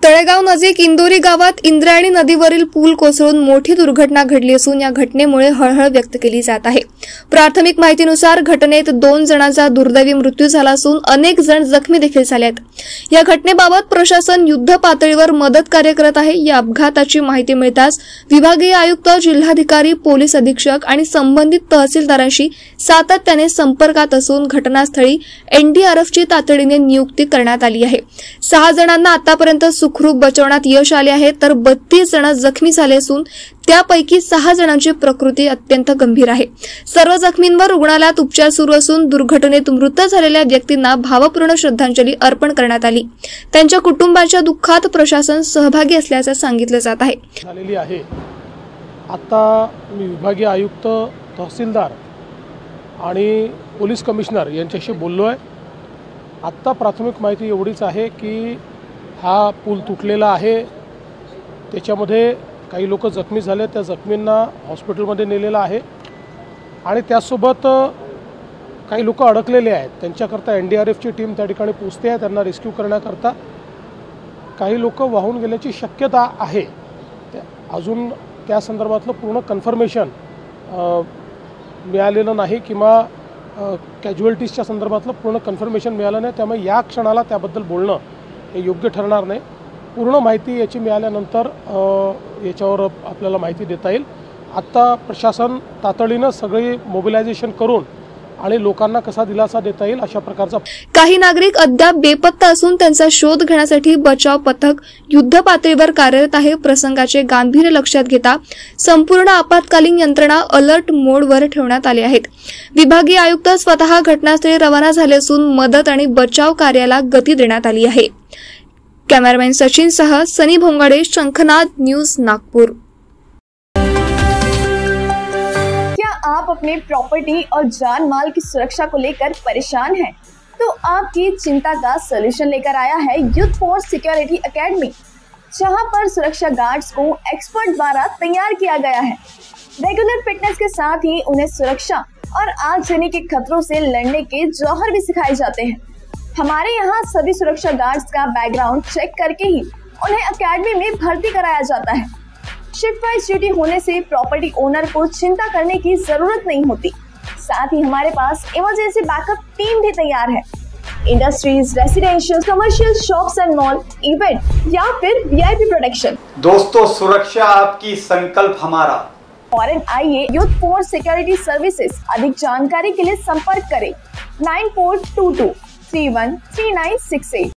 तळेगाव नजीक इंदोरी गावात इंद्रायणी नदीवरील पूल कोसळून मोठी दुर्घटना घडली असून या घटनेमुळे हळहळ व्यक्त केली जात आहे। प्राथमिक माहितीनुसार घटनेत 2 जणांचा दुर्दैवी मृत्यू झाला असून अनेक जण जखमी देखील झाले आहेत। या घटनेबाबत प्रशासन युद्ध पातळीवर मदत कार्य करत आहे। या अपघाताची माहिती मिळताच विभागीय आयुक्त, जिल्हाधिकारी, पोलीस अधीक्षक आणि संबंधित तहसीलदारांशी सातत्याने संपर्कात असून घटनास्थळी एनडीआरएफची तातडीने नियुक्ती करण्यात आली आहे। 6 जणांना आतापर्यंत सुखरूप बचावण्यात यश आले आहे, तर 32 जण जखमी झाले असून त्यापैकी 6 जणांची प्रकृती अत्यंत गंभीर आहे। सर्व जखमींवर रुग्णालयात उपचार सुरू असून दुर्घटनेत मृत झालेल्या व्यक्तींना भावपूर्ण श्रद्धांजली अर्पण करण्यात आली। त्यांच्या कुटुंबाच्या दुःखात प्रशासन सहभागी असल्याचे सांगितले जात आहे। आता मी विभागीय आयुक्त, तहसीलदार आणि पोलीस कमिशनर यांच्याशी बोललो आहे। आता प्राथमिक माहिती एवढीच आहे की हा पूल तुटलेला आहे, त्याच्यामध्ये काही लोक जखमी झाले, त्या जखमींना हॉस्पिटलमध्ये नेलेलं आहे आणि त्यासोबत काही लोक अडकलेले आहेत। त्यांच्याकरता एनडीआरएफची टीम त्या ठिकाणी पोहोचते आहे, त्यांना रेस्क्यू करण्याकरता। काही लोक वाहून गेल्याची शक्यता आहे, अजून त्या संदर्भातलं पूर्ण कन्फर्मेशन मिळालेलं नाही किंवा कॅज्युअल्टीजच्या संदर्भातलं पूर्ण कन्फर्मेशन मिळालं नाही, त्यामुळे या क्षणाला त्याबद्दल बोलणं हे योग्य ठरणार नाही। पूर्ण माहिती याची मिळाल्यानंतर याच्यावर आपल्याला माहिती देता येईल। आता प्रशासन तातडीनं सगळी मोबिलायझेशन करून आणि लोकांना कसा दिलासा देता येईल अशा प्रकारचा। काही नागरिक अद्याप बेपत्ता असून त्यांचा शोध घेण्यासाठी बचाव पथक युद्ध पातळीवर कार्यरत आहे। प्रसंगाचे गांभीर्य लक्षात घेता संपूर्ण आपत्कालीन यंत्रणा अलर्ट मोडवर ठेवण्यात आली आहेत। विभागीय आयुक्त स्वतः घटनास्थळी रवाना झाले असून मदत आणि बचाव कार्याला गती देण्यात आली आहे। कैमरामैन सचिन सह सनी भोंगाडे, शंखनाद न्यूज, नागपुर। क्या आप अपने प्रॉपर्टी और जान माल की सुरक्षा को लेकर परेशान हैं? तो आपकी चिंता का सलूशन लेकर आया है यूथ फोर्स सिक्योरिटी एकेडमी, जहां पर सुरक्षा गार्ड्स को एक्सपर्ट द्वारा तैयार किया गया है। रेगुलर फिटनेस के साथ ही उन्हें सुरक्षा और आगजनी के खतरों से लड़ने के जौहर भी सिखाए जाते हैं। हमारे यहाँ सभी सुरक्षा गार्ड्स का बैकग्राउंड चेक करके ही उन्हें एकेडमी में भर्ती कराया जाता है। शिफ्ट वाइज ड्यूटी होने से प्रॉपर्टी ओनर को चिंता करने की जरूरत नहीं होती। साथ ही हमारे पास इमरजेंसी बैकअप टीम भी तैयार है। Industries, residential, commercial, shops end mall, event या फिर वीआईपी प्रोटेक्शन। दोस्तों, सुरक्षा आपकी, संकल्प हमारा। फॉरेन आइए यूथ फोर्स सिक्योरिटी सर्विसेज। अधिक जानकारी के लिए संपर्क करें 9422 313968।